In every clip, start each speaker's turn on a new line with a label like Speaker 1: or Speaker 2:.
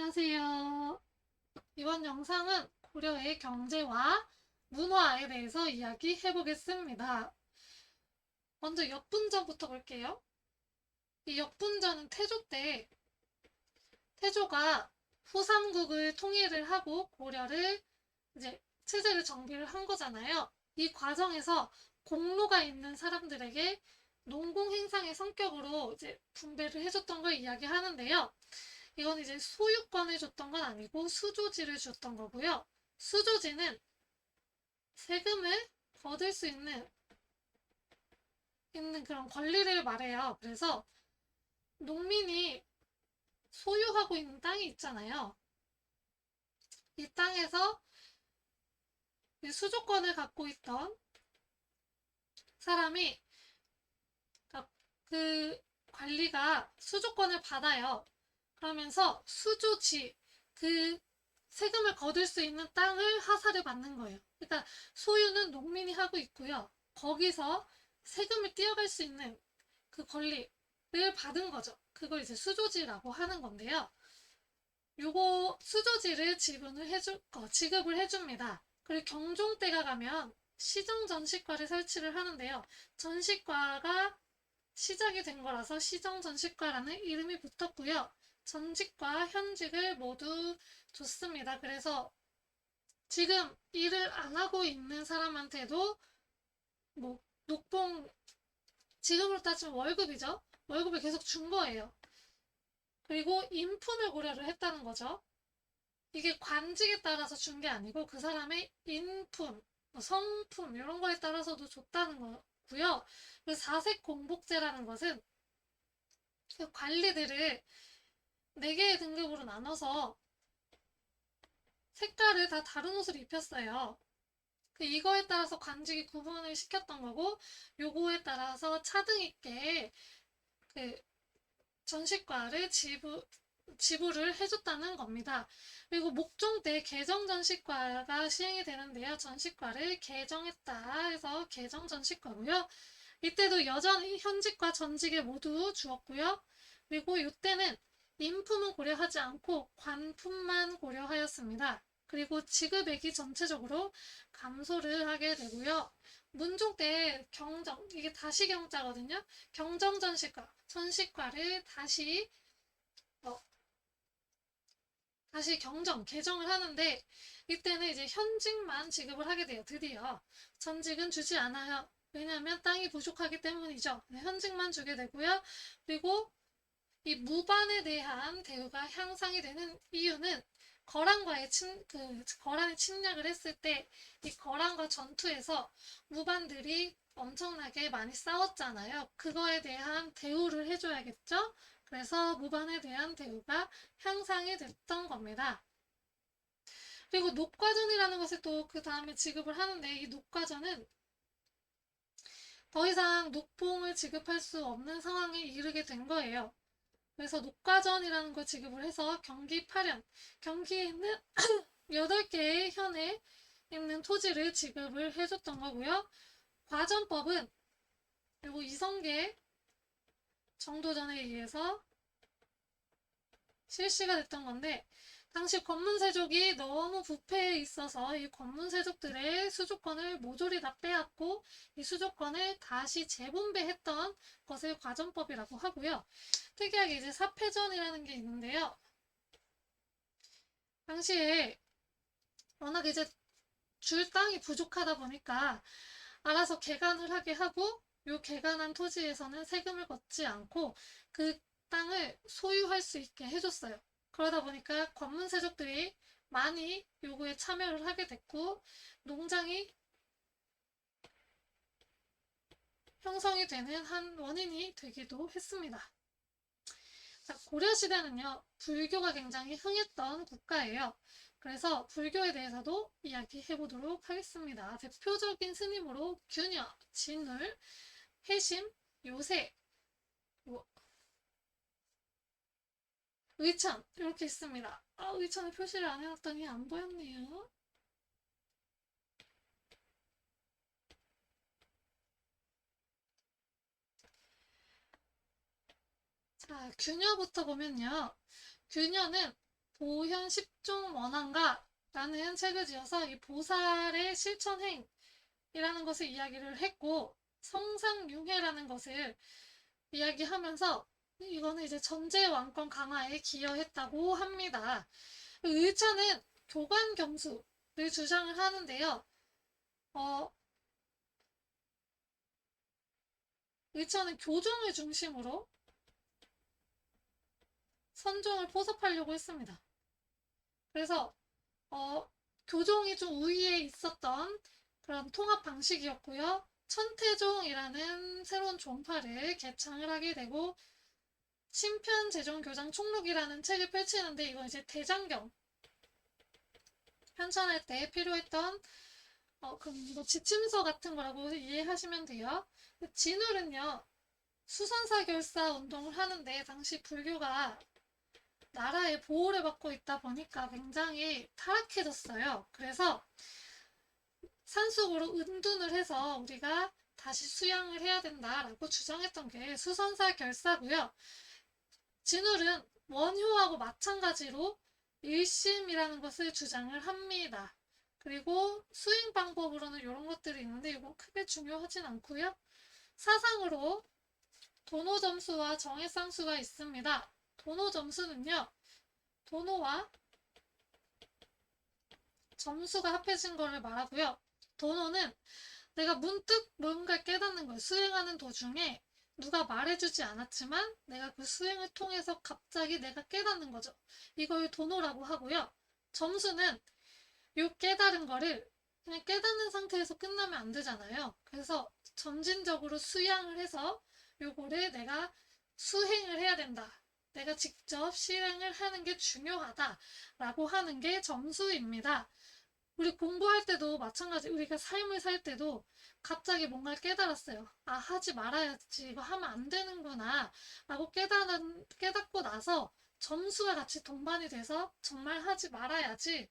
Speaker 1: 안녕하세요. 이번 영상은 고려의 경제와 문화에 대해서 이야기해 보겠습니다. 먼저 역분전부터 볼게요. 이 역분전은 태조 때 태조가 후삼국을 통일을 하고 고려를 이제 체제를 정비를 한 거잖아요. 이 과정에서 공로가 있는 사람들에게 농공행상의 성격으로 이제 분배를 해줬던 걸 이야기하는데요. 이건 이제 소유권을 줬던 건 아니고 수조지를 줬던 거고요. 수조지는 세금을 거둘 수 있는 그런 권리를 말해요. 그래서 농민이 소유하고 있는 땅이 있잖아요. 이 땅에서 수조권을 갖고 있던 사람이 그 관리가 수조권을 받아요. 그러면서 수조지, 그 세금을 거둘 수 있는 땅을 하사를 받는 거예요. 그러니까 소유는 농민이 하고 있고요. 거기서 세금을 떼어갈 수 있는 그 권리를 받은 거죠. 그걸 이제 수조지라고 하는 건데요. 요거 수조지를 지급을 해줍니다. 그리고 경종 때가 가면 시정 전시과를 설치를 하는데요. 전시과가 시작이 된 거라서 시정전시과라는 이름이 붙었고요. 전직과 현직을 모두 줬습니다. 그래서 지금 일을 안 하고 있는 사람한테도 뭐 녹봉, 지금으로 따지면 월급이죠. 월급을 계속 준 거예요. 그리고 인품을 고려를 했다는 거죠. 이게 관직에 따라서 준 게 아니고 그 사람의 인품, 뭐 성품 이런 거에 따라서도 줬다는 거고요. 그 사색 공복제라는 것은 그 관리들을 4개의 등급으로 나눠서 색깔을 다 다른 옷을 입혔어요. 이거에 따라서 관직이 구분을 시켰던 거고, 요거에 따라서 차등 있게 그 전시과를 지불을 해줬다는 겁니다. 그리고 목종 때 개정 전시과가 시행이 되는데요. 전시과를 개정했다 해서 개정 전시과고요. 이때도 여전히 현직과 전직에 모두 주었고요. 그리고 이때는 인품은 고려하지 않고 관품만 고려하였습니다. 그리고 지급액이 전체적으로 감소를 하게 되고요. 문종 때 경정, 이게 다시경자거든요. 경정전시과, 전시과를 어, 다시 개정을 하는데 이때는 이제 현직만 지급을 하게 돼요. 드디어 전직은 주지 않아요. 왜냐하면 땅이 부족하기 때문이죠. 네, 현직만 주게 되고요. 그리고 이 무반에 대한 대우가 향상이 되는 이유는 거란이 침략을 했을 때 이 거란과 전투에서 무반들이 엄청나게 많이 싸웠잖아요. 그거에 대한 대우를 해줘야겠죠? 그래서 무반에 대한 대우가 향상이 됐던 겁니다. 그리고 녹과전이라는 것을 또 그 다음에 지급을 하는데 이 녹과전은 더 이상 녹봉을 지급할 수 없는 상황에 이르게 된 거예요. 그래서 녹과전이라는 걸 지급을 해서 경기 파련, 경기에 있는 8개의 현에 있는 토지를 지급을 해줬던 거고요. 과전법은 그리고 이성계 정도전에 의해서 실시가 됐던 건데 당시 권문세족이 너무 부패해 있어서 이 권문세족들의 수조권을 모조리 다 빼앗고 이 수조권을 다시 재분배했던 것을 과전법이라고 하고요. 특이하게 이제 사패전이라는 게 있는데요. 당시에 워낙 이제 줄 땅이 부족하다 보니까 알아서 개간을 하게 하고 요 개간한 토지에서는 세금을 걷지 않고 그 땅을 소유할 수 있게 해줬어요. 그러다 보니까 관문세족들이 많이 요구에 참여를 하게 됐고 농장이 형성이 되는 한 원인이 되기도 했습니다. 자, 고려시대는요, 불교가 굉장히 흥했던 국가예요. 그래서 불교에 대해서도 이야기해 보도록 하겠습니다. 대표적인 스님으로 균여, 진울, 해심, 요새, 뭐, 의천 이렇게 있습니다. 의천에 표시를 안 해놨더니 안 보였네요. 자, 균여부터 보면요. 균여는 보현 10종 원한가라는 책을 지어서 이 보살의 실천행이라는 것을 이야기를 했고, 성상융회라는 것을 이야기하면서 이거는 이제 전제 왕권 강화에 기여했다고 합니다. 의차는 교관경수를 주장을 하는데요. 의차는 교종을 중심으로 선종을 포섭하려고 했습니다. 그래서 교종이 좀 우위에 있었던 그런 통합 방식이었고요. 천태종이라는 새로운 종파를 개창을 하게 되고, 신편제종교장 총록이라는 책을 펼치는데, 이건 이제 대장경 편찬할 때 필요했던 뭐 지침서 같은 거라고 이해하시면 돼요. 진울은요, 수선사결사 운동을 하는데 당시 불교가 나라의 보호를 받고 있다 보니까 굉장히 타락해졌어요. 그래서 산속으로 은둔을 해서 우리가 다시 수양을 해야 된다라고 주장했던 게 수선사결사고요. 진울은 원효하고 마찬가지로 일심이라는 것을 주장을 합니다. 그리고 수행 방법으로는 이런 것들이 있는데 이건 크게 중요하진 않고요. 사상으로 도노점수와 정해쌍수가 있습니다. 도노점수는요, 도노와 점수가 합해진 거를 말하고요. 도노는 내가 문득 뭔가 깨닫는 거예요. 수행하는 도중에 누가 말해주지 않았지만 내가 그 수행을 통해서 갑자기 내가 깨닫는 거죠. 이걸 도노라고 하고요. 점수는 요 깨달은 거를 그냥 깨닫는 상태에서 끝나면 안 되잖아요. 그래서 점진적으로 수양을 해서 요거를 내가 수행을 해야 된다. 내가 직접 실행을 하는 게 중요하다라고 하는 게 점수입니다. 우리 공부할 때도 마찬가지, 우리가 삶을 살 때도 갑자기 뭔가를 깨달았어요. 아, 하지 말아야지. 이거 하면 안 되는구나. 라고 깨닫고 나서 점수가 같이 동반이 돼서 정말 하지 말아야지.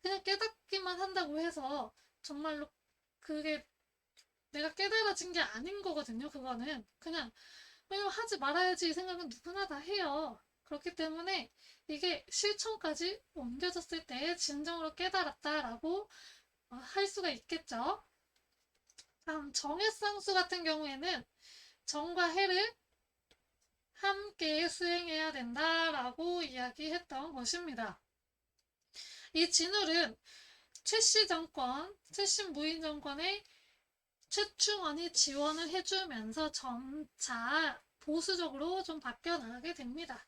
Speaker 1: 그냥 깨닫기만 한다고 해서 정말로 그게 내가 깨달아진 게 아닌 거거든요. 그거는 그냥 왜냐면 하지 말아야지 이 생각은 누구나 다 해요. 그렇기 때문에 이게 실천까지 옮겨졌을 때 진정으로 깨달았다라고 할 수가 있겠죠. 다음 정해쌍수 같은 경우에는 정과 해를 함께 수행해야 된다라고 이야기했던 것입니다. 이 진울은 최씨 정권, 최신 무인 정권의 최충원이 지원을 해주면서 점차 보수적으로 좀 바뀌어 나가게 됩니다.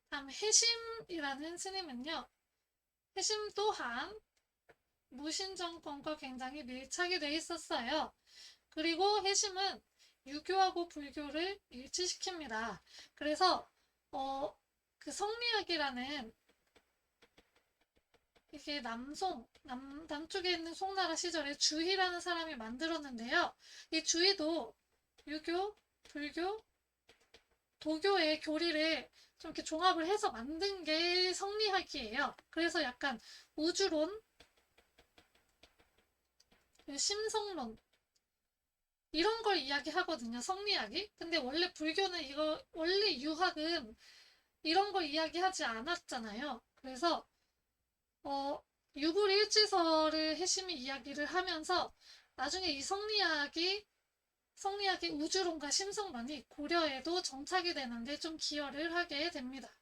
Speaker 1: 다음 해심이라는 스님은요, 해심 또한 무신 정권과 굉장히 밀착이 돼 있었어요. 그리고 해심은 유교하고 불교를 일치시킵니다. 그래서 그 성리학이라는 이게 남쪽에 있는 송나라 시절에 주희라는 사람이 만들었는데요. 이 주희도 유교, 불교, 도교의 교리를 좀 이렇게 종합을 해서 만든 게 성리학이에요. 그래서 약간 우주론, 심성론, 이런 걸 이야기하거든요. 성리학이. 근데 원래 불교는 원래 유학은 이런 걸 이야기하지 않았잖아요. 그래서 유불일지서를 해심이 이야기를 하면서 나중에 이 성리학의 우주론과 심성론이 고려에도 정착이 되는데 좀 기여를 하게 됩니다.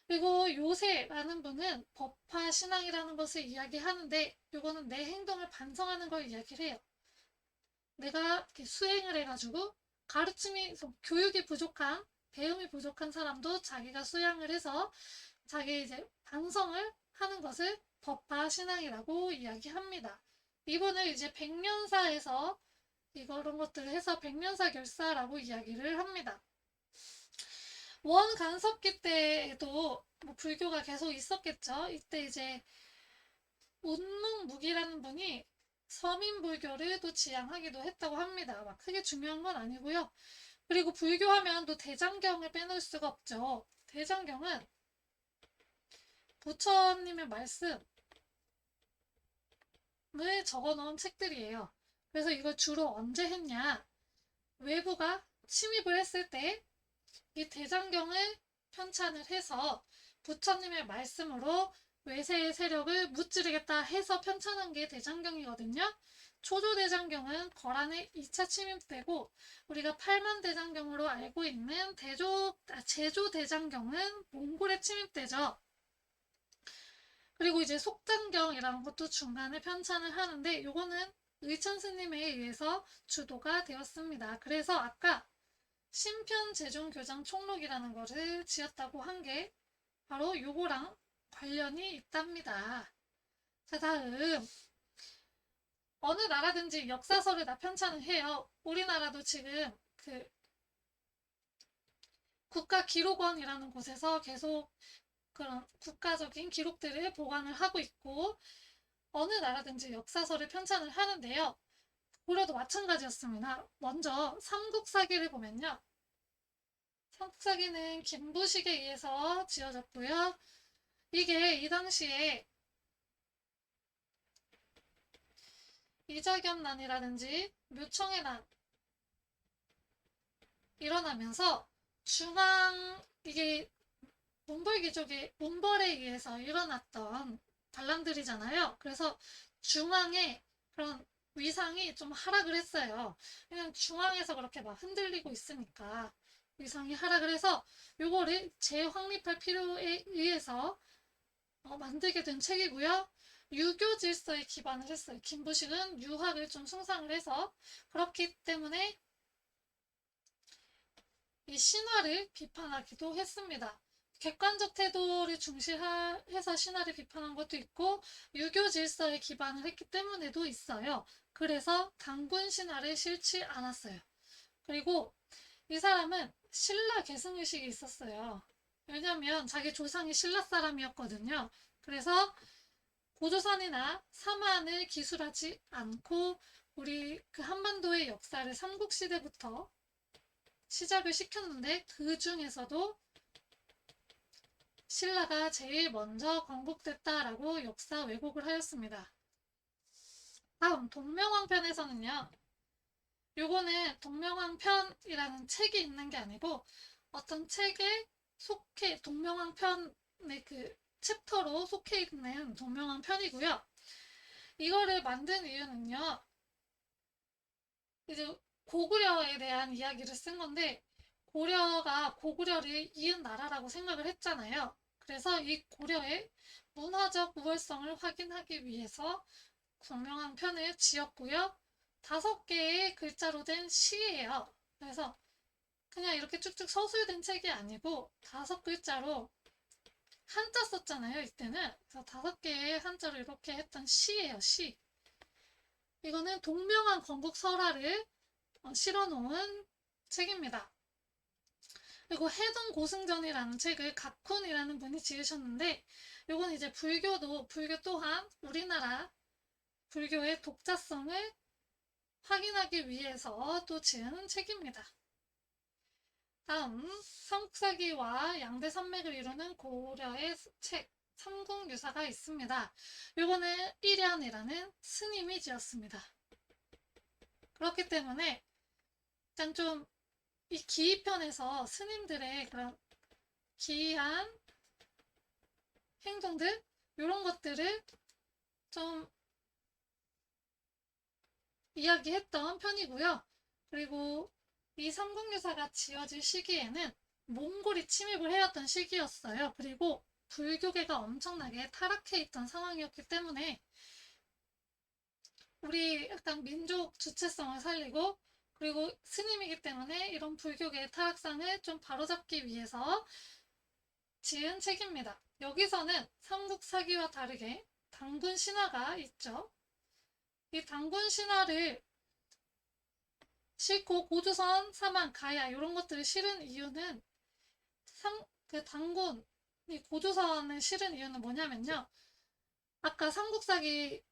Speaker 1: 그리고 요새라는 분은 법화 신앙이라는 것을 이야기하는데 이거는 내 행동을 반성하는 걸 이야기를 해요. 내가 이렇게 수행을 해가지고 교육이 부족한, 배움이 부족한 사람도 자기가 수양을 해서 자기 이제 반성을 하는 것을 법화 신앙이라고 이야기합니다. 이분을 이제 백년사에서 이런 것들을 해서 백년사 결사라고 이야기를 합니다. 원 간섭기 때에도 뭐 불교가 계속 있었겠죠. 이때 이제 운몽묵이라는 분이 서민불교를 또 지향하기도 했다고 합니다. 막 크게 중요한 건 아니고요. 그리고 불교하면 또 대장경을 빼놓을 수가 없죠. 대장경은 부처님의 말씀을 적어놓은 책들이에요. 그래서 이걸 주로 언제 했냐? 외부가 침입을 했을 때 이 대장경을 편찬을 해서 부처님의 말씀으로 외세의 세력을 무찌르겠다 해서 편찬한 게 대장경이거든요. 초조대장경은 거란의 2차 침입 때고 우리가 팔만대장경으로 알고 있는 제조대장경은 몽골의 침입 때죠. 그리고 이제 속장경이라는 것도 중간에 편찬을 하는데 요거는 의천 스님에 의해서 주도가 되었습니다. 그래서 아까 신편제종교장 총록이라는 거를 지었다고 한 게 바로 요거랑 관련이 있답니다. 자, 다음 어느 나라든지 역사서를 다 편찬을 해요. 우리나라도 지금 그 국가기록원이라는 곳에서 계속 그런 국가적인 기록들을 보관을 하고 있고 어느 나라든지 역사서를 편찬을 하는데요. 고려도 마찬가지였습니다. 먼저 삼국사기를 보면요. 삼국사기는 김부식에 의해서 지어졌고요. 이게 이 당시에 이자겸난이라든지 묘청의 난 일어나면서 이게 몽골에 의해서 일어났던 반란들이잖아요. 그래서 중앙의 그런 위상이 좀 하락을 했어요. 그냥 중앙에서 그렇게 막 흔들리고 있으니까 위상이 하락을 해서 요거를 재확립할 필요에 의해서 만들게 된 책이고요. 유교 질서에 기반을 했어요. 김부식은 유학을 좀 숭상을 해서 그렇기 때문에 이 신화를 비판하기도 했습니다. 객관적 태도를 중시해서 신화를 비판한 것도 있고 유교 질서에 기반을 했기 때문에도 있어요. 그래서 단군 신화를 싫지 않았어요. 그리고 이 사람은 신라 계승의식이 있었어요. 왜냐면 자기 조상이 신라 사람이었거든요. 그래서 고조선이나 사만을 기술하지 않고 우리 그 한반도의 역사를 삼국시대부터 시작을 시켰는데 그 중에서도 신라가 제일 먼저 건국됐다라고 역사 왜곡을 하였습니다. 다음 동명왕편에서는요. 요거는 동명왕편이라는 책이 있는 게 아니고 어떤 책에 속해 동명왕편의 그 챕터로 속해 있는 동명왕편이고요. 이거를 만든 이유는요. 이제 고구려에 대한 이야기를 쓴 건데 고려가 고구려를 이은 나라라고 생각을 했잖아요. 그래서 이 고려의 문화적 우월성을 확인하기 위해서 동명한 편을 지었고요. 5개의 글자로 된 시예요. 그래서 그냥 이렇게 쭉쭉 서술된 책이 아니고 5글자로 한자 썼잖아요. 이때는. 그래서 5개의 한자로 이렇게 했던 시예요. 시. 이거는 동명한 건국 설화를 실어놓은 책입니다. 그리고 해동 고승전이라는 책을 각훈이라는 분이 지으셨는데 이건 이제 불교 또한 우리나라 불교의 독자성을 확인하기 위해서 또 지은 책입니다. 다음 삼국사기와 양대산맥을 이루는 고려의 책 삼국유사가 있습니다. 이거는 일련이라는 스님이 지었습니다. 그렇기 때문에 일단 좀 이 기이편에서 스님들의 그런 기이한 행동들 이런 것들을 좀 이야기했던 편이고요. 그리고 이 삼국유사가 지어질 시기에는 몽골이 침입을 해왔던 시기였어요. 그리고 불교계가 엄청나게 타락해 있던 상황이었기 때문에 우리 약간 민족 주체성을 살리고 그리고 스님이기 때문에 이런 불교계의 타락상을 좀 바로잡기 위해서 지은 책입니다. 여기서는 삼국사기와 다르게 단군 신화가 있죠. 이 단군 신화를 싣고 고조선, 사만, 가야 이런 것들을 실은 이유는 그 단군, 이 고조선을 실은 이유는 뭐냐면요. 아까 삼국사기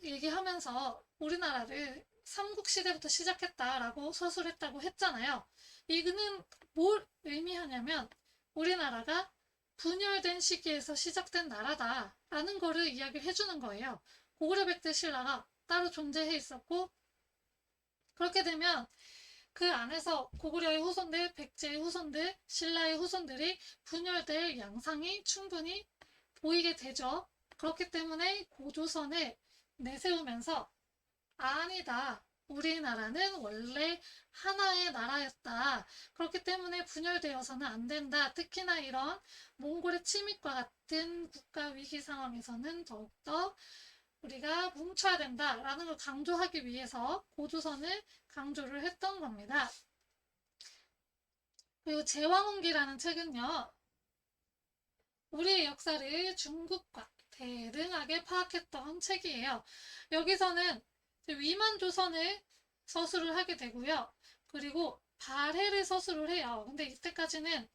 Speaker 1: 얘기하면서 우리나라를 삼국시대부터 시작했다라고 서술했다고 했잖아요. 이거는 뭘 의미하냐면 우리나라가 분열된 시기에서 시작된 나라다라는 거를 이야기를 해주는 거예요. 고구려 백제 신라가 따로 존재해 있었고 그렇게 되면 그 안에서 고구려의 후손들, 백제의 후손들, 신라의 후손들이 분열될 양상이 충분히 보이게 되죠. 그렇기 때문에 고조선을 내세우면서 아니다. 우리나라는 원래 하나의 나라였다. 그렇기 때문에 분열되어서는 안 된다. 특히나 이런 몽골의 침입과 같은 국가 위기 상황에서는 더욱더 우리가 뭉쳐야 된다라는 걸 강조하기 위해서 고조선을 강조를 했던 겁니다. 그리고 제왕홍기라는 책은요, 우리의 역사를 중국과 대등하게 파악했던 책이에요. 여기서는 위만조선을 서술을 하게 되고요. 그리고 발해를 서술을 해요. 근데 이때까지는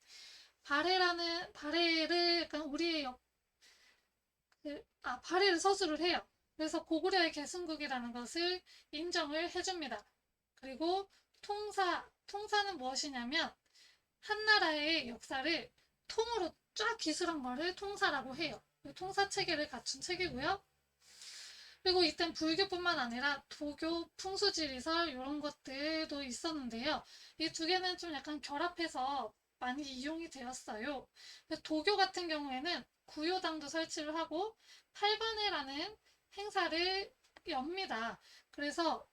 Speaker 1: 발해를 약간 우리의 발해를 서술을 해요. 그래서 고구려의 개순국이라는 것을 인정을 해줍니다. 그리고 통사는 무엇이냐면 한 나라의 역사를 통으로 쫙 기술한 거를 통사라고 해요. 통사 체계를 갖춘 책이고요. 그리고 이땐 불교뿐만 아니라 도교, 풍수지리설 이런 것들도 있었는데요. 이 두 개는 좀 약간 결합해서 많이 이용이 되었어요. 도교 같은 경우에는 구요당도 설치를 하고 팔관회라는 행사를 엽니다. 그래서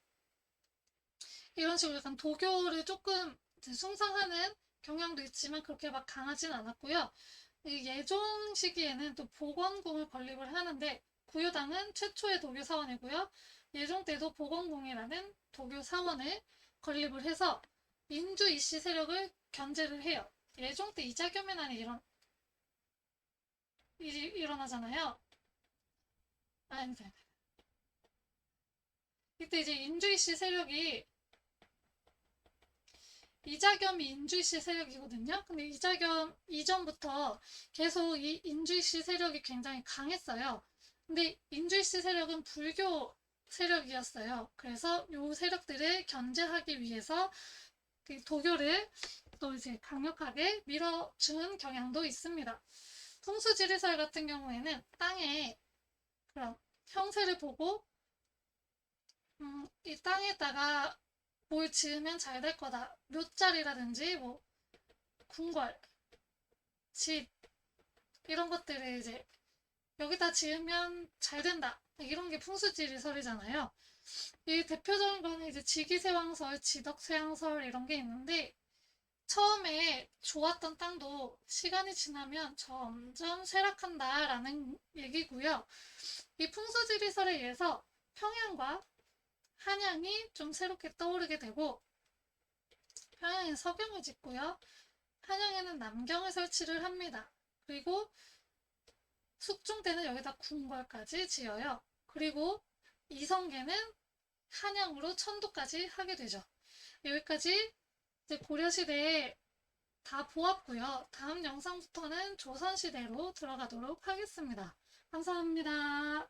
Speaker 1: 이런 식으로 약간 도교를 조금 숭상하는 경향도 있지만 그렇게 막 강하진 않았고요. 예종 시기에는 또 복원궁을 건립을 하는데 구요당은 최초의 도교 사원이고요. 예종 때도 복원궁이라는 도교 사원을 건립을 해서 인주 이씨 세력을 견제를 해요. 예종 때 이자겸연환이 일어나잖아요. 아닙니다. 이때 이제 인주 이씨 세력이 이자겸이 인주이씨 세력이거든요. 근데 이자겸 이전부터 계속 이 인주이씨 세력이 굉장히 강했어요. 근데 인주이씨 세력은 불교 세력이었어요. 그래서 이 세력들을 견제하기 위해서 그 도교를 또 이제 강력하게 밀어준 경향도 있습니다. 풍수지리설 같은 경우에는 땅에 그런 형세를 보고 이 땅에다가 뭘 지으면 잘 될 거다. 묘자리라든지 뭐 궁궐, 집 이런 것들을 이제 여기다 지으면 잘 된다. 이런 게 풍수지리설이잖아요. 이 대표적인 거는 이제 지기세왕설, 지덕세왕설 이런 게 있는데 처음에 좋았던 땅도 시간이 지나면 점점 쇠락한다라는 얘기고요. 이 풍수지리설에 의해서 평양과 한양이 좀 새롭게 떠오르게 되고 평양에 서경을 짓고요. 한양에는 남경을 설치를 합니다. 그리고 숙종 때는 여기다 궁궐까지 지어요. 그리고 이성계는 한양으로 천도까지 하게 되죠. 여기까지 이제 고려시대에 다 보았고요. 다음 영상부터는 조선시대로 들어가도록 하겠습니다. 감사합니다.